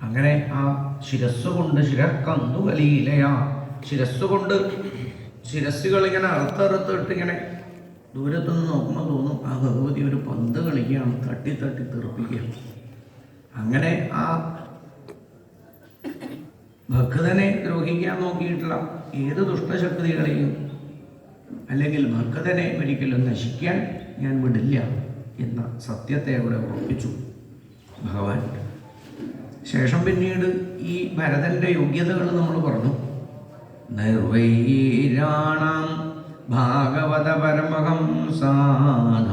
അങ്ങനെ ആ ശിരസ്സുകൊണ്ട് ശിരക്കന്തുകലീലയാ, ശിരസ്സുകൊണ്ട് ശിരസ്സുകൾ ഇങ്ങനെ അറുത്തറുത്തിട്ട് ഇങ്ങനെ ദൂരത്തുനിന്ന് നോക്കുമ്പോൾ തോന്നും ആ ഭഗവതി ഒരു പന്ത് കളിക്കുകയാണ്, തട്ടി തട്ടി തെറിപ്പിക്കുക. അങ്ങനെ ആ ഭക്തനെ ദ്രോഹിക്കാൻ നോക്കിയിട്ടുള്ള ഏത് ദുഷ്ടശക്തികളെയും അല്ലെങ്കിൽ ഭക്തനെ ഒരിക്കലും നശിക്കാൻ ഞാൻ വിടില്ല എന്ന സത്യത്തെ അവിടെ ഉറപ്പിച്ചു ഭഗവാൻ. ശേഷം പിന്നീട് ഈ ഭരതന്റെ യോഗ്യതകൾ നമ്മൾ പറഞ്ഞു. നിർവൈരാണാം ഭാഗവത പരമഹംസാനാം.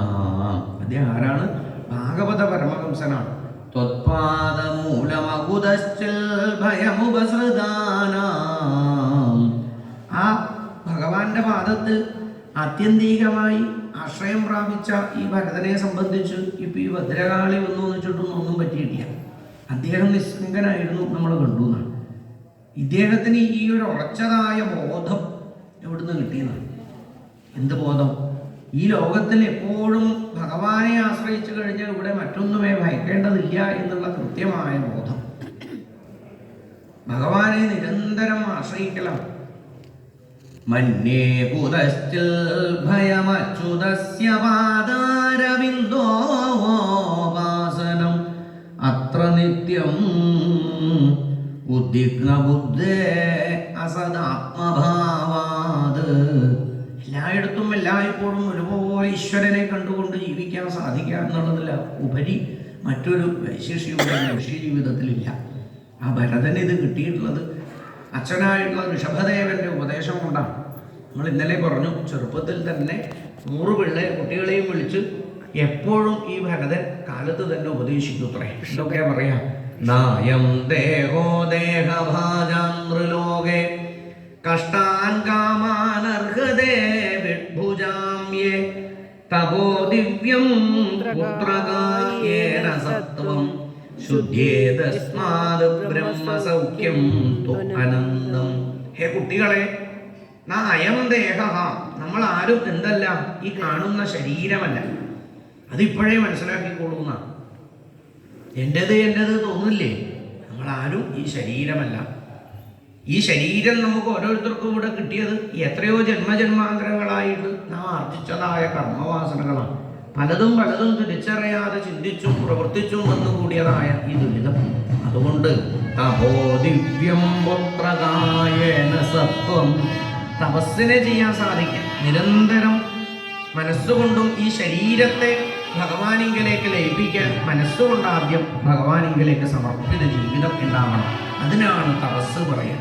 അദ്ദേഹം ആരാണ്? ഭാഗവത പരമഹംസനാണ്. ആ ഭഗവാന്റെ പാദത്ത് ആത്യന്തികമായി ആശ്രയം പ്രാപിച്ച ഈ ഭരതനെ സംബന്ധിച്ച് ഇപ്പൊ ഈ ഭദ്രകാളി വന്നു വെച്ചിട്ടൊന്നും ഒന്നും പറ്റിയിട്ടില്ല. അദ്ദേഹം നിസ്സംഗനായിരുന്നു, നമ്മൾ കണ്ടു എന്നാണ്. ഇദ്ദേഹത്തിന് ഈ ഒരു ഉറച്ചതായ ബോധം എവിടുന്ന് കിട്ടിയെന്നാണ്. എന്ത് ബോധം? ഈ ലോകത്തിൽ എപ്പോഴും ഭഗവാനെ ആശ്രയിച്ചു കഴിഞ്ഞാൽ ഇവിടെ മറ്റൊന്നുമേ ഭയക്കേണ്ടതില്ല എന്നുള്ള കൃത്യമായ ബോധം. ഭഗവാനെ നിരന്തരം ആശ്രയിക്കണം. മന്യേ കുതശ്ചിൽ ഭയമച്യുതസ്യ പാദാരവിന്ദോപാസനം അത്ര നിത്യം ഉദ്വിഗ്നബുദ്ധേ അസദാത്മഭാവാത്. എല്ലായിടത്തും എല്ലായ്പ്പോഴും ഒരുപോലെ ഈശ്വരനെ കണ്ടുകൊണ്ട് ജീവിക്കാൻ സാധിക്കുക എന്നുള്ളതില്ല ഉപരി മറ്റൊരു വൈശിഷ്ട്യവും മനുഷ്യ ജീവിതത്തിലില്ല. ആ ഭരതന് ഇത് കിട്ടിയിട്ടുള്ളത് അച്ഛനായിട്ടുള്ള ഋഷഭദേവന്റെ ഉപദേശം കൊണ്ടാണ്. നമ്മൾ ഇന്നലെ പറഞ്ഞു, ചെറുപ്പത്തിൽ തന്നെ 100 കുട്ടികളെയും വിളിച്ച് എപ്പോഴും ഈ ഭരതൻ കാലത്ത് തന്നെ ഉപദേശിക്കുത്രേ. എന്തൊക്കെയാ പറയാ? നായം ദേഹോ ദേഹഭാജാമൃലോകേ കഷ്ടാൻ കാമാനർഹദേ വിഭുജാമ്യേ തപോ ദിവ്യം പുത്രകായേന സത്വം ശുദ്ധ്യേതസ്മാത് ബ്രഹ്മസൗഖ്യം അനന്തം. ഹേ കുട്ടികളെ, അയം ദേഹ, നമ്മൾ ആരും എന്തല്ല, ഈ കാണുന്ന ശരീരമല്ല. അതിപ്പോഴേ മനസ്സിലാക്കിക്കൊള്ളുന്ന. എൻ്റേത് തോന്നില്ലേ? നമ്മളാരും ഈ ശരീരമല്ല. ഈ ശരീരം നമുക്ക് ഓരോരുത്തർക്കും ഇവിടെ കിട്ടിയത് എത്രയോ ജന്മജന്മാന്തരങ്ങളായിട്ട് നാം ആർജിച്ചതായ കർമ്മവാസനകളാണ്. പലതും തിരിച്ചറിയാതെ ചിന്തിച്ചും പ്രവർത്തിച്ചും വന്നുകൂടിയതായ ഈ ദുരിതം. അതുകൊണ്ട് തപോദിവ്യം പുത്രകായേന സത്വം, തപസ്സിനെ ചെയ്യാൻ സാധിക്കും. നിരന്തരം മനസ്സുകൊണ്ടും ഈ ശരീരത്തെ ഭഗവാനിങ്കിലേക്ക് ലയിപ്പിക്കാൻ മനസ്സുകൊണ്ട് ആദ്യം ഭഗവാനിങ്കിലേക്ക് സമർപ്പിത ജീവിതം ഉണ്ടാവണം. അതിനാണ് തപസ് പറയുക.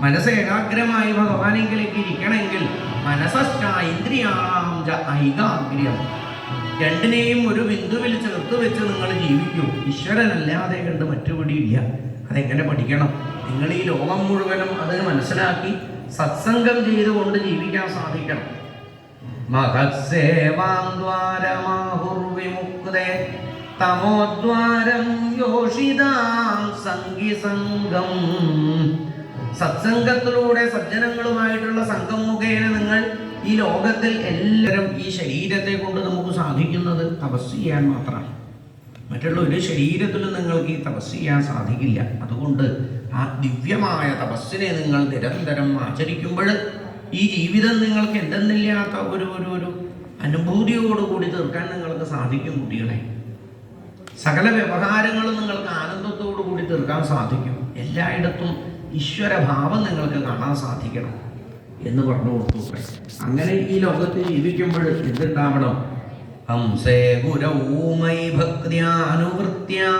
മനസ്സ് ഏകാഗ്രമായി ഭഗവാനിങ്കിലേക്ക് ഇരിക്കണമെങ്കിൽ മനസ്സശ്ച ഇന്ദ്രിയാണാം ച ഐകാഗ്ര്യം, രണ്ടിനെയും ഒരു ബിന്ദുവിൽ ചേർത്ത് വെച്ച് നിങ്ങൾ ജീവിക്കൂ. ഈശ്വരനല്ലാതെ കണ്ട് മറ്റുപിടിയില്ല. അതെങ്ങനെ പഠിക്കണം? നിങ്ങൾ ഈ ലോകം മുഴുവനും അതിന് മനസ്സിലാക്കി സത്സംഗം ചെയ്തുകൊണ്ട് ജീവിക്കാൻ സാധിക്കണം. മഹത്സേവാദ്വാരമാഹുർവിമുക്തേ തമോദ്വാരം യോഷിതാം സംഗീസംഗം. സത്സംഗത്തിലൂടെ സജ്ജനങ്ങളുമായിട്ടുള്ള സംഘം മുഖേന നിങ്ങൾ ഈ ലോകത്തിൽ എല്ലാവരും ഈ ശരീരത്തെ കൊണ്ട് നമുക്ക് സാധിക്കുന്നത് തപസ് ചെയ്യാൻ മാത്രമാണ്. മറ്റുള്ള ഒരു ശരീരത്തിലും നിങ്ങൾക്ക് ഈ തപസ് ചെയ്യാൻ സാധിക്കില്ല. അതുകൊണ്ട് ആ ദിവ്യമായ തപസ്സിനെ നിങ്ങൾ നിരന്തരം ആചരിക്കുമ്പോൾ ഈ ജീവിതം നിങ്ങൾക്ക് എന്തെന്നില്ലാത്ത ഒരു അനുഭൂതിയോടുകൂടി തീർക്കാൻ നിങ്ങൾക്ക് സാധിക്കും. കുട്ടികളെ, സകല വ്യവഹാരങ്ങളും നിങ്ങൾക്ക് ആനന്ദത്തോടു കൂടി തീർക്കാൻ സാധിക്കും. എല്ലായിടത്തും ഈശ്വരഭാവം നിങ്ങൾക്ക് കാണാൻ സാധിക്കണം എന്ന് പറഞ്ഞു കൊടുത്തു. അങ്ങനെ ഈ ലോകത്ത് ജീവിക്കുമ്പോൾ എന്തുണ്ടാവണം? ഹംസേ ഗുരൗമൈ ഭക്ത്യാനുവൃത്യാ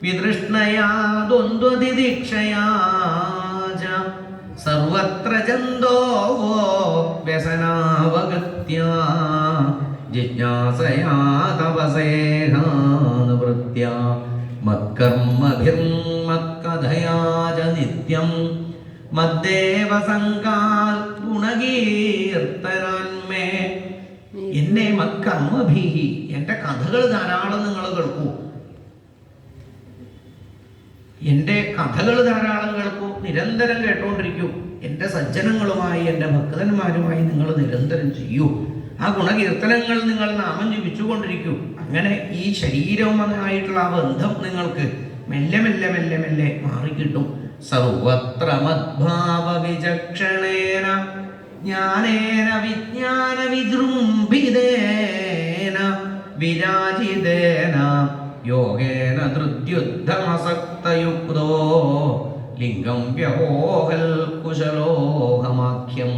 വിതൃഷ്ണയാ ദ്വന്ദ്വതിദീക്ഷയാ സർവത്ര ജന്തോ വ്യസനാവഗത്യാ ജിജ്ഞാസയാ തപസേഹാനുവൃത്യാ മത്കർമ്മഭിർമത്കഥയാ ച നിത്യം മദ്ദേവ സംകാൽ ഗുണകീർത്തനാന്മേ. എന്നെ മത്കർമ്മഭിഹി, എൻ്റെ കഥകൾ ധാരാളം നിങ്ങൾ കേൾക്കൂ. എൻ്റെ കഥകൾ ധാരാളം കേൾക്കൂ, നിരന്തരം കേട്ടുകൊണ്ടിരിക്കൂ. എൻ്റെ സജ്ജനങ്ങളുമായി എൻ്റെ ഭക്തന്മാരുമായി നിങ്ങൾ നിരന്തരം ചെയ്യൂ. ആ ഗുണകീർത്തനങ്ങൾ നിങ്ങൾ നാമം ജപിച്ചുകൊണ്ടിരിക്കൂ. അങ്ങനെ ഈ ശരീരവുമായിട്ടുള്ള ആ ബന്ധം നിങ്ങൾക്ക് മെല്ലെ മെല്ലെ മെല്ലെ മെല്ലെ മാറിക്കിട്ടും. സർവത്ര മദ്ഭാവ വിചക്ഷണേന ജ്ഞാനേന വിജ്ഞാന വിജൃംഭിതേന വിരാജിതേന യോഗേന ധൃത്യുദ്ധമസക്തയുക്തോ ലിംഗം വ്യഹോഹൽ കുശലോഹമാഖ്യം.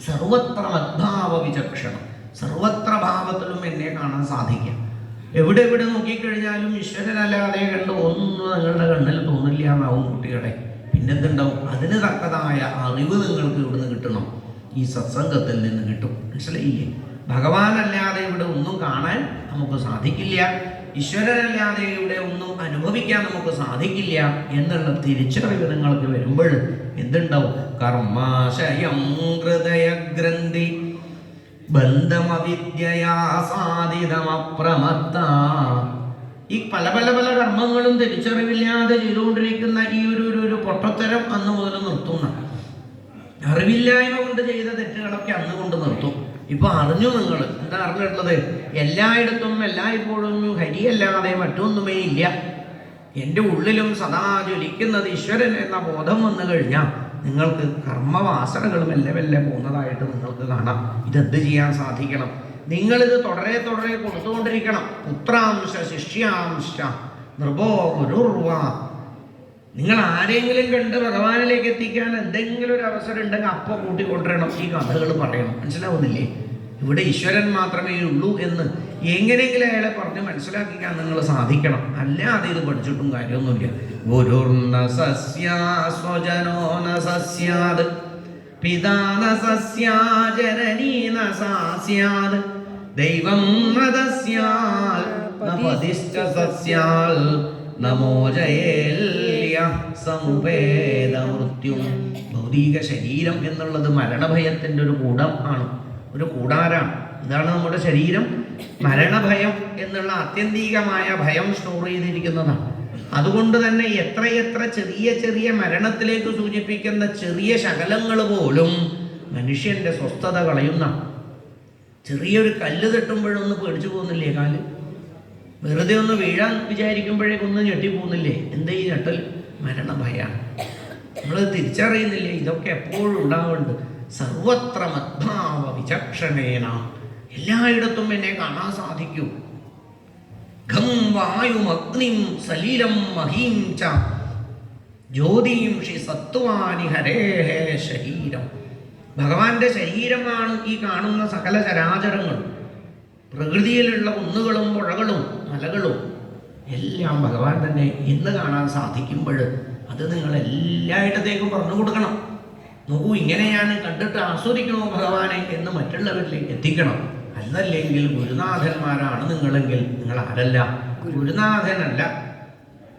സർവത്ര മദ്ഭാവ വിചക്ഷണം, സർവത്ര ഭാവത്തിലും എന്നെ കാണാൻ സാധിക്കാം. എവിടെ എവിടെ നോക്കിക്കഴിഞ്ഞാലും ഈശ്വരനല്ലാതെ കണ്ട് ഒന്നും നിങ്ങളുടെ കണ്ണിൽ തോന്നില്ല എന്നാവും കുട്ടികളെ. പിന്നെന്തുണ്ടാവും? അതിന് തക്കതായ അറിവ് നിങ്ങൾക്ക് ഇവിടുന്ന് കിട്ടണം, ഈ സത്സംഗത്തിൽ നിന്ന് കിട്ടും. മനസ്സിലായില്ലേ? ഭഗവാനല്ലാതെ ഇവിടെ ഒന്നും കാണാൻ നമുക്ക് സാധിക്കില്ല, ഈശ്വരനല്ലാതെ ഇവിടെ ഒന്നും അനുഭവിക്കാൻ നമുക്ക് സാധിക്കില്ല എന്നുള്ള തിരിച്ചറിവ് നിങ്ങൾക്ക് വരുമ്പോൾ എന്തുണ്ടാവും? കർമാശയം ഹൃദയഗ്രന്ഥി ബന്ധമവിദ്യയാ സാധിതമപ്രമത്ത. ഈ പല പല പല കർമ്മങ്ങളും തിരിച്ചറിവില്ലാതെ ചെയ്തുകൊണ്ടിരിക്കുന്ന ഈ ഒരു പൊട്ടത്തരം അന്ന് മുതൽ നിർത്തുന്ന, അറിവില്ലായ്മ കൊണ്ട് ചെയ്ത തെറ്റുകളൊക്കെ അന്ന് കൊണ്ട് നിർത്തും. ഇപ്പൊ അറിഞ്ഞു. നിങ്ങൾ എന്താ അറിഞ്ഞിട്ടുള്ളത്? എല്ലായിടത്തും എല്ലായ്പ്പോഴും ഹരിയല്ലാതെ മറ്റൊന്നുമേ ഇല്ല. എൻ്റെ ഉള്ളിലും സദാ ജ്വലിക്കുന്നത് ഈശ്വരൻ എന്ന ബോധം വന്നു കഴിഞ്ഞാൽ നിങ്ങൾക്ക് കർമ്മവാസനകൾ മെല്ലെ മെല്ലെ പോകുന്നതായിട്ട് നിങ്ങൾക്ക് കാണാം. ഇതെന്ത് ചെയ്യാൻ സാധിക്കണം? നിങ്ങളിത് തുടരെ തുടരെ കൊടുത്തുകൊണ്ടിരിക്കണം. പുത്രാംശ ശിഷ്യാംശ നൃപോ ഗുരുർവ. നിങ്ങൾ ആരെങ്കിലും കണ്ട് ഭഗവാനിലേക്ക് എത്തിക്കാൻ എന്തെങ്കിലും ഒരു അവസരം ഉണ്ടെങ്കിൽ അപ്പോൾ കൂട്ടിക്കൊണ്ടിരണം, ഈ കഥകൾ പറയണം. മനസ്സിലാവുന്നില്ലേ? ഇവിടെ ഈശ്വരൻ മാത്രമേ ഉള്ളൂ എന്ന് എങ്ങനെയെങ്കിലും അയാളെ പറഞ്ഞ് മനസ്സിലാക്കിക്കാൻ നിങ്ങൾ സാധിക്കണം. അല്ലാതെ ഇത് പഠിച്ചിട്ടും കാര്യമൊന്നുമില്ല. ഗുരുർന സസ്യാ സ്വജനോ ന സസ്യാത് പിതാന സസ്യാ ജനനീ ന സാസ്യാത് ദൈവം ന തസ്യാൽ ന പതിശ്ച സസ്യാൽ നമോജയേല്യ സമുപേദ മൃത്യു. ഭൗതിക ശരീരം എന്നുള്ളത് മരണഭയത്തിൻ്റെ ഒരു കൂടം ആണ്, ഒരു കൂടാരാണ്. ഇതാണ് നമ്മുടെ ശരീരം. മരണഭയം എന്നുള്ള ആത്യന്തികമായ ഭയം സ്റ്റോർ ചെയ്തിരിക്കുന്നതാണ്. അതുകൊണ്ട് തന്നെ എത്രയെത്ര ചെറിയ ചെറിയ മരണത്തിലേക്ക് സൂചിപ്പിക്കുന്ന ചെറിയ ശകലങ്ങൾ പോലും മനുഷ്യൻ്റെ സ്വസ്ഥത കളയുന്ന. ചെറിയൊരു കല്ല് തട്ടുമ്പോഴൊന്ന് പേടിച്ചു പോകുന്നില്ലേ? കാല് വെറുതെ ഒന്ന് വീഴാൻ വിചാരിക്കുമ്പോഴേക്കൊന്ന് ഞെട്ടിപ്പോകുന്നില്ലേ? എന്താ ഈ ഞെട്ടൽ? മരണഭയാണ്. നമ്മൾ തിരിച്ചറിയുന്നില്ലേ? ഇതൊക്കെ എപ്പോഴും ഉണ്ടാവുന്നുണ്ട്. സർവത്ര മദ്ഭാവ വിചക്ഷണേന, എല്ലായിടത്തും എന്നെ കാണാൻ സാധിക്കൂ. ഖം വായും അഗ്നിം സലീലം മഹീം ച ജ്യോതിംഷി സത്വാനി ഹരേഹേ ശരീരം. ഭഗവാന്റെ ശരീരമാണ് ഈ കാണുന്ന സകല ചരാചരങ്ങളും. പ്രകൃതിയിലുള്ള കുന്നുകളും പുഴകളും മലകളും എല്ലാം ഭഗവാൻ തന്നെ എന്ന് കാണാൻ സാധിക്കുമ്പോൾ അത് നിങ്ങൾ എല്ലായിടത്തേക്കും പറഞ്ഞു കൊടുക്കണം. നോക്കൂ, ഇങ്ങനെയാണ് കണ്ടിട്ട് ആസ്വദിക്കണോ ഭഗവാനെ എന്ന് മറ്റുള്ളവരിലേക്ക് എത്തിക്കണം. അല്ലല്ലെങ്കിൽ ഗുരുനാഥന്മാരാണ് നിങ്ങളെങ്കിൽ നിങ്ങൾ ആരല്ല? ഗുരുനാഥനല്ല.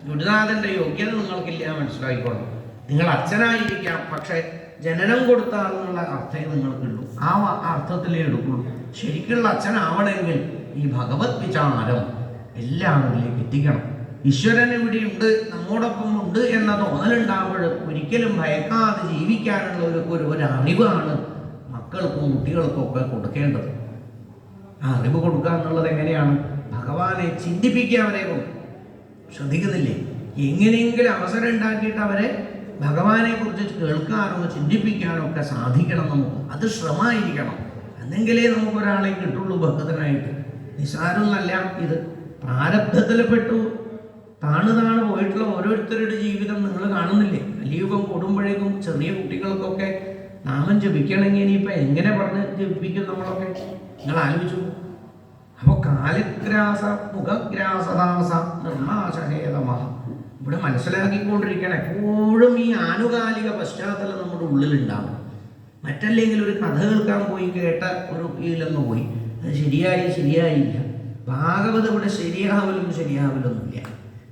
ഗുരുനാഥൻ്റെ യോഗ്യത നിങ്ങൾക്കില്ല, മനസ്സിലാക്കിക്കോളൂ. നിങ്ങൾ അച്ഛനായിരിക്കാം, പക്ഷെ ജനനം കൊടുത്താലുള്ള അർത്ഥമേ നിങ്ങൾക്കുള്ളൂ. ആ അർത്ഥത്തിലേ എടുക്കുള്ളൂ. ശരിക്കുള്ള അച്ഛനാവണമെങ്കിൽ ഈ ഭഗവത് വിചാരം എല്ലാവരിലേക്ക് എത്തിക്കണം. ഈശ്വരൻ ഇവിടെയുണ്ട്, നമ്മോടൊപ്പം ഉണ്ട് എന്ന തോന്നലുണ്ടാകുമ്പോൾ ഒരിക്കലും ഭയക്കാതെ ജീവിക്കാനുള്ള ഒരു അറിവാണ് മക്കൾക്കും കുട്ടികൾക്കും ഒക്കെ കൊടുക്കേണ്ടത്. ആ അറിവ് കൊടുക്കുക എന്നുള്ളത് എങ്ങനെയാണ്? ഭഗവാനെ ചിന്തിപ്പിക്കുക അവരെ കൊണ്ട്. ശ്രദ്ധിക്കുന്നില്ലേ? എങ്ങനെയെങ്കിലും അവസരം ഉണ്ടാക്കിയിട്ട് അവരെ ഭഗവാനെ കുറിച്ച് കേൾക്കാനോ ചിന്തിപ്പിക്കാനോ ഒക്കെ സാധിക്കണം നമുക്ക്. അത് ശ്രമമായിരിക്കണം. എന്നെങ്കിലേ നമുക്കൊരാളെ കിട്ടുള്ളൂ ഭക്തനായിട്ട്. നിസാരമൊന്നല്ല ഇത്. പ്രാരബ്ധത്തിൽ പെട്ടു താണ് പോയിട്ടുള്ള ഓരോരുത്തരുടെ ജീവിതം നിങ്ങൾ കാണുന്നില്ലേ? കലിയുഗം കൂടുമ്പോഴേക്കും ചെറിയ കുട്ടികൾക്കൊക്കെ നാമം ജപിക്കണമെങ്കിൽ ഇനിയിപ്പോൾ എങ്ങനെ പറഞ്ഞ് ജപിക്കും നമ്മളൊക്കെ? നിങ്ങൾ ആലോചിച്ചു. അപ്പോൾ കാലഗ്രാസ മുഖഗ്രാസദാസ നിർമാശഹേതമ. ഇവിടെ മനസ്സിലാക്കിക്കൊണ്ടിരിക്കണം, എപ്പോഴും ഈ ആനുകാലിക പശ്ചാത്തലം നമ്മുടെ ഉള്ളിലുണ്ടാവും. മറ്റല്ലെങ്കിൽ ഒരു കഥ കേൾക്കാൻ പോയി കേട്ട ഒരു ഇതിലൊന്ന് പോയി അത് ശരിയായില്ല. ഭാഗവതം ഇവിടെ ശരിയാവലൊന്നുമില്ല.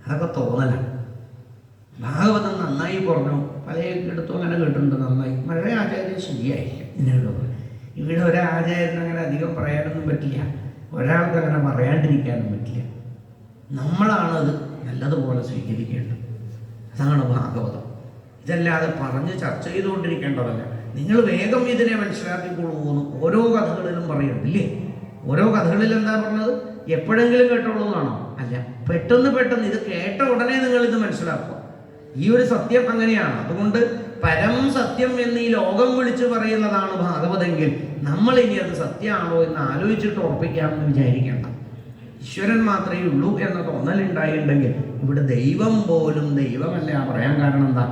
അതൊക്കെ തോന്നലാണ്. ഭാഗവതം നന്നായി പറഞ്ഞു, പലയിടത്തും അങ്ങനെ കേട്ടിട്ടുണ്ട് നന്നായി. മഴ ആചാര്യം ശരിയായില്ല. ഇങ്ങനെയുള്ള ഇവിടെ ഒരാചാര്യന് അങ്ങനെ അധികം പറയാനൊന്നും പറ്റില്ല, ഒരാൾക്ക് അങ്ങനെ പറയാണ്ടിരിക്കാനും പറ്റില്ല. നമ്മളാണത് നല്ലതുപോലെ സ്വീകരിക്കേണ്ടത്. അതാണ് ഭാഗവതം. ഇതല്ലാതെ പറഞ്ഞ് ചർച്ച ചെയ്തുകൊണ്ടിരിക്കേണ്ടതല്ല. നിങ്ങൾ വേഗം ഇതിനെ മനസ്സിലാക്കിക്കൊള്ളുന്നു. ഓരോ കഥകളിലും പറയുന്നില്ലേ? ഓരോ കഥകളിൽ എന്താ പറഞ്ഞത്? എപ്പോഴെങ്കിലും കേട്ടോളൂ എന്നാണോ? അല്ല, പെട്ടെന്ന് ഇത് കേട്ട ഉടനെ നിങ്ങൾ ഇത് മനസ്സിലാക്കുക. ഈ ഒരു സത്യം അങ്ങനെയാണ്. അതുകൊണ്ട് പരം സത്യം എന്ന് ഈ ലോകം വിളിച്ചു പറയുന്നതാണ് ഭാഗവതെങ്കിൽ നമ്മൾ ഇനി അത് സത്യമാണോ എന്ന് ആലോചിച്ചിട്ട് ഉറപ്പിക്കാമെന്ന് വിചാരിക്കേണ്ട. ഈശ്വരൻ മാത്രമേ ഉള്ളൂ എന്ന തോന്നലുണ്ടായിട്ടുണ്ടെങ്കിൽ ഇവിടെ ദൈവം പോലും ദൈവമല്ല. പറയാൻ കാരണം എന്താ?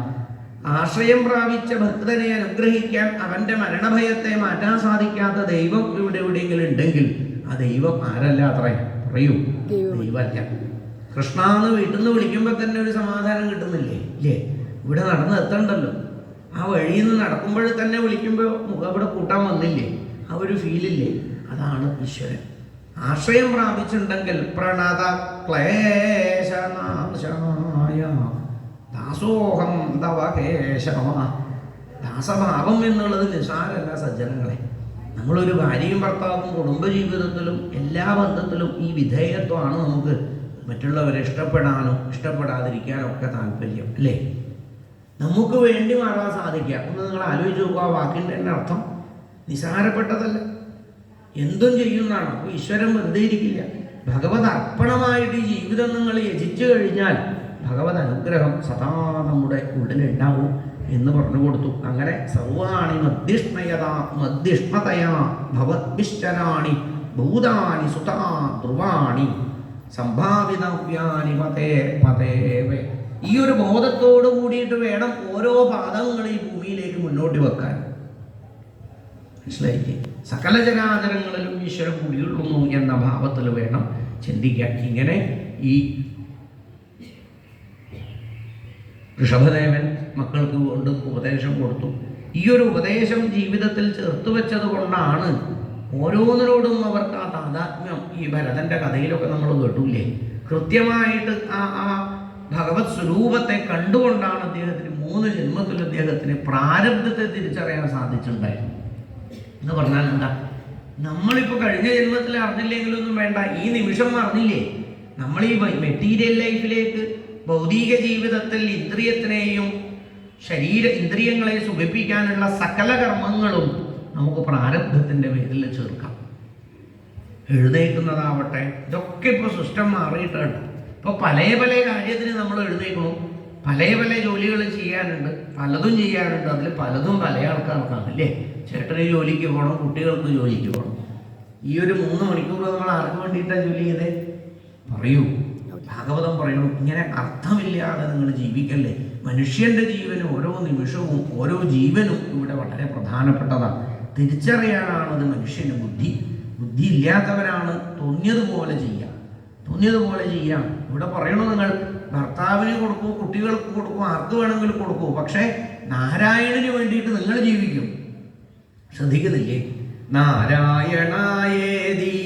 ആശ്രയം പ്രാപിച്ച ഭക്തനെ അനുഗ്രഹിക്കാൻ അവന്റെ മരണഭയത്തെ മാറ്റാൻ സാധിക്കാത്ത ദൈവം ഇവിടെ എവിടെയെങ്കിലും ഉണ്ടെങ്കിൽ ആ ദൈവം ആരല്ല? അത്രേ പറയൂ, ദൈവമല്ല. കൃഷ്ണാന്ന് വീട്ടിൽ നിന്ന് വിളിക്കുമ്പോൾ തന്നെ ഒരു സമാധാനം കിട്ടുന്നില്ലേ? ഇല്ലേ? ഇവിടെ നടന്ന് എത്തണ്ടല്ലോ. ആ വഴിയിൽ നിന്ന് നടക്കുമ്പോൾ തന്നെ വിളിക്കുമ്പോൾ മുഖം ഇവിടെ കൂട്ടാൻ വന്നില്ലേ? ആ ഒരു ഫീലില്ലേ? അതാണ് ഈശ്വരൻ. ആശ്രയം പ്രാപിച്ചിട്ടുണ്ടെങ്കിൽ പ്രണത ക്ലേശനാശായ ദാസോഹം തവ കേശവ. ദാസഭാവം എന്നുള്ളത് നിസാരല്ല സജ്ജനങ്ങളെ. നമ്മളൊരു ഭാര്യയും ഭർത്താവും കുടുംബജീവിതത്തിലും എല്ലാ ബന്ധത്തിലും ഈ വിധേയത്വമാണ് നമുക്ക് മറ്റുള്ളവരെ ഇഷ്ടപ്പെടാനോ ഇഷ്ടപ്പെടാതിരിക്കാനോ ഒക്കെ താല്പര്യം, അല്ലേ? നമുക്ക് വേണ്ടി മാറാൻ സാധിക്കുക. ഒന്ന് നിങ്ങൾ ആലോചിച്ച് നോക്കുക. ആ വാക്കിൻ്റെ തന്നെ അർത്ഥം നിസാരപ്പെട്ടതല്ല, എന്തും ചെയ്യുന്നതാണ്. അപ്പോൾ ഈശ്വരൻ വെറുതെ ഇരിക്കില്ല. ഭഗവത് അർപ്പണമായിട്ട് ഈ ജീവിതം നിങ്ങൾ യജിച്ചു കഴിഞ്ഞാൽ ഭഗവത് അനുഗ്രഹം സദാ നമ്മുടെ ഉള്ളിലുണ്ടാവും എന്ന് പറഞ്ഞു കൊടുത്തു. അങ്ങനെ സർവാണി മധ്യഷ്ണതയാ ഭവദ്വിശ്വരാണി ഭൂതാനി സുതാ ധ്രുവാണി സംഭാവിതവ്യാനി പതേ പതേവേ. ഈ ഒരു ബോധത്തോട് കൂടിയിട്ട് വേണം ഓരോ പാദങ്ങൾ ഈ ഭൂമിയിലേക്ക് മുന്നോട്ട് വെക്കാൻ. മനസ്സിലായില്ലേ? സകല ചരാചരങ്ങളിലും ഈശ്വരൻ കുടികൊള്ളുന്നു എന്ന ഭാവത്തിൽ വേണം ചിന്തിക്കാൻ. ഇങ്ങനെ ഈ ഋഷഭദേവൻ മക്കൾക്ക് കൊണ്ട് ഉപദേശം കൊടുത്തു. ഈ ഒരു ഉപദേശം ജീവിതത്തിൽ ചേർത്ത് വെച്ചത് കൊണ്ടാണ് ഓരോന്നിനോടും അവർക്ക് ആ താതാത്മ്യം. ഈ ഭരതന്റെ കഥയിലൊക്കെ നമ്മൾ കേട്ടൂലേ? കൃത്യമായിട്ട് ആ ഭഗവത് സ്വരൂപത്തെ കണ്ടുകൊണ്ടാണ് അദ്ദേഹത്തിന് 3 ജന്മത്തിൽ അദ്ദേഹത്തിന് പ്രാരബ്ധത്തെ തിരിച്ചറിയാൻ സാധിച്ചിട്ടുണ്ടായിരുന്നു. എന്ന് പറഞ്ഞാൽ എന്താ? നമ്മളിപ്പോൾ കഴിഞ്ഞ ജന്മത്തിൽ അറിഞ്ഞില്ലെങ്കിലൊന്നും വേണ്ട, ഈ നിമിഷം അറിഞ്ഞില്ലേ? നമ്മൾ ഈ മെറ്റീരിയൽ ലൈഫിലേക്ക് ഭൗതിക ജീവിതത്തിൽ ഇന്ദ്രിയത്തിനെയും ഇന്ദ്രിയങ്ങളെ സുഖിപ്പിക്കാനുള്ള സകല കർമ്മങ്ങളും നമുക്ക് പ്രാരബ്ധത്തിൻ്റെ പേരിൽ ചേർക്കാം. എഴുന്നേൽക്കുന്നതാവട്ടെ, ഇതൊക്കെ ഇപ്പോൾ സിസ്റ്റം മാറിയിട്ടുണ്ട്. ഇപ്പോൾ പല കാര്യത്തിന് നമ്മൾ എഴുന്നേൽക്കണം. പല ജോലികൾ ചെയ്യാനുണ്ട്, പലതും ചെയ്യാനുണ്ട്. അതിൽ പലതും പല ആൾക്കാർക്കാണ്, അല്ലേ? ചേട്ടന് ജോലിക്ക് പോകണം, കുട്ടികൾക്ക് ജോലിക്ക് പോകണം. ഈ ഒരു 3 മണിക്കൂർ നമ്മൾ ആർക്ക് വേണ്ടിയിട്ടാണ് ജോലി ചെയ്തേ? പറയൂ. ഭാഗവതം പറയണം, ഇങ്ങനെ അർത്ഥമില്ലാതെ നിങ്ങൾ ജീവിക്കല്ലേ. മനുഷ്യൻ്റെ ജീവനും ഓരോ നിമിഷവും ഓരോ ജീവനും ഇവിടെ വളരെ പ്രധാനപ്പെട്ടതാണ്. തിരിച്ചറിയാനാണത് മനുഷ്യന് ബുദ്ധി ഇല്ലാത്തവരാണ് തോന്നിയതുപോലെ ചെയ്യാം. ഇവിടെ പറയണു, നിങ്ങൾ ഭർത്താവിന് കൊടുക്കൂ, കുട്ടികൾക്ക് കൊടുക്കൂ, ആർക്ക് വേണമെങ്കിലും കൊടുക്കൂ, പക്ഷേ നാരായണന് വേണ്ടിയിട്ട് നിങ്ങൾ ജീവിക്കും. ശ്രദ്ധിക്കുന്നില്ലേ? നാരായണായേതി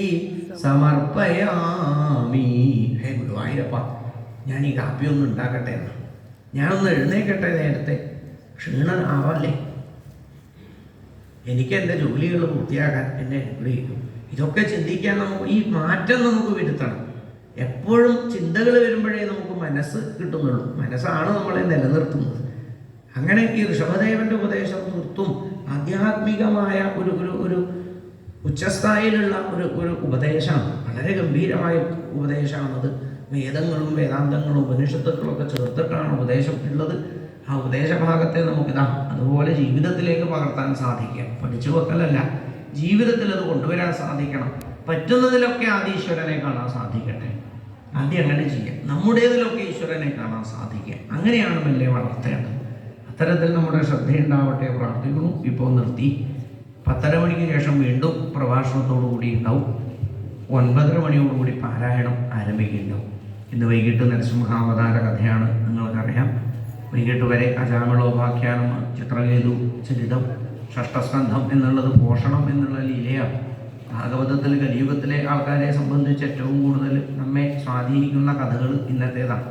സമർപ്പയാമി. ഹേ ഗുരുവായൂരപ്പ, ഞാൻ ഈ കാപ്പിയൊന്നും ഉണ്ടാക്കട്ടെ എന്നാ, ഞാനൊന്ന് എഴുന്നേക്കട്ടെ, നേരത്തെ ക്ഷീണനാവല്ലേ, എനിക്ക് എൻ്റെ ജോലികൾ പൂർത്തിയാക്കാൻ എന്നെ അനുഗ്രഹിക്കും. ഇതൊക്കെ ചിന്തിക്കാൻ നമുക്ക് ഈ മാറ്റം നമുക്ക് വരുത്തണം. എപ്പോഴും ചിന്തകൾ വരുമ്പോഴേ നമുക്ക് മനസ്സ് കിട്ടുന്നുള്ളൂ. മനസ്സാണ് നമ്മളെ നിലനിർത്തുന്നത്. അങ്ങനെ ഈ ഋഷഭദേവന്റെ ഉപദേശം തീർത്തും ആധ്യാത്മികമായ ഒരു ഉച്ചസ്ഥായിലുള്ള ഒരു ഉപദേശമാണ്. വളരെ ഗംഭീരമായ ഉപദേശമാണത്. വേദങ്ങളും വേദാന്തങ്ങളും ഉപനിഷത്തുക്കളൊക്കെ ചേർത്തിട്ടാണ് ഉപദേശം ഉള്ളത്. ആ ഉപദേശഭാഗത്തെ നമുക്കിതാ അതുപോലെ ജീവിതത്തിലേക്ക് പകർത്താൻ സാധിക്കാം. പഠിച്ചു വെക്കലല്ല, ജീവിതത്തിൽ അത് കൊണ്ടുവരാൻ സാധിക്കണം. പറ്റുന്നതിലൊക്കെ ആദ്യം ഈശ്വരനെ കാണാൻ സാധിക്കട്ടെ. ആദ്യം അങ്ങനെ ചെയ്യാം. നമ്മുടേതിലൊക്കെ ഈശ്വരനെ കാണാൻ സാധിക്കുക. അങ്ങനെയാണ് മെല്ലെ വളർത്തേണ്ടത്. അത്തരത്തിൽ നമ്മുടെ ശ്രദ്ധയുണ്ടാവട്ടെ പ്രാർത്ഥിക്കുന്നു. ഇപ്പോൾ നിർത്തി. 10:30 മണിക്ക് ശേഷം വീണ്ടും പ്രഭാഷണത്തോടു കൂടി ഉണ്ടാവും. 9:30 മണിയോടുകൂടി പാരായണം ആരംഭിക്കുന്നുണ്ടാവും. ഇന്ന് വൈകിട്ട് നരസിംഹാവതാര കഥയാണ്, നിങ്ങൾക്കറിയാം. വൈകിട്ട് വരെ അജാമിളോപാഖ്യാനം, ചിത്രകേതു ചരിതം, ഷഷ്ടസ്കന്ധം എന്നുള്ളത് പോഷണം എന്നുള്ള ലീലയാണ്. ഭാഗവതത്തിൽ കലിയുഗത്തിലെ ആൾക്കാരെ സംബന്ധിച്ച് ഏറ്റവും കൂടുതൽ നമ്മെ സ്വാധീനിക്കുന്ന കഥകൾ ഇന്നത്തേതാണ്.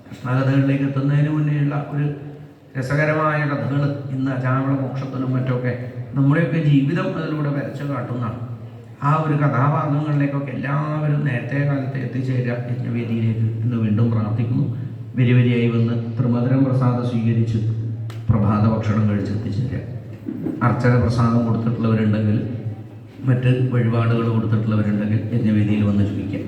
കൃഷ്ണകഥകളിലേക്ക് എത്തുന്നതിന് മുന്നേയുള്ള ഒരു രസകരമായ കഥകൾ ഇന്ന് അജാമിള മോക്ഷത്തിലും മറ്റൊക്കെ നമ്മുടെയൊക്കെ ജീവിതം അതിലൂടെ വരച്ചു കാട്ടുന്നതാണ്. ആ ഒരു കഥാഭാഗങ്ങളിലേക്കൊക്കെ എല്ലാവരും നേരത്തെ കാലത്ത് എത്തിച്ചേരുക യജ്ഞവേദിയിലേക്ക് ഇന്ന് വീണ്ടും പ്രാർത്ഥിക്കുന്നു. വരിയായി വന്ന് ത്രിമധുരം പ്രസാദം സ്വീകരിച്ച് പ്രഭാത ഭക്ഷണം കഴിച്ചെത്തിച്ചേരുക. അർച്ചന പ്രസാദം കൊടുത്തിട്ടുള്ളവരുണ്ടെങ്കിൽ, മറ്റ് വഴിപാടുകൾ കൊടുത്തിട്ടുള്ളവരുണ്ടെങ്കിൽ യജ്ഞവേദിയിൽ വന്ന് ചോദിക്കാം.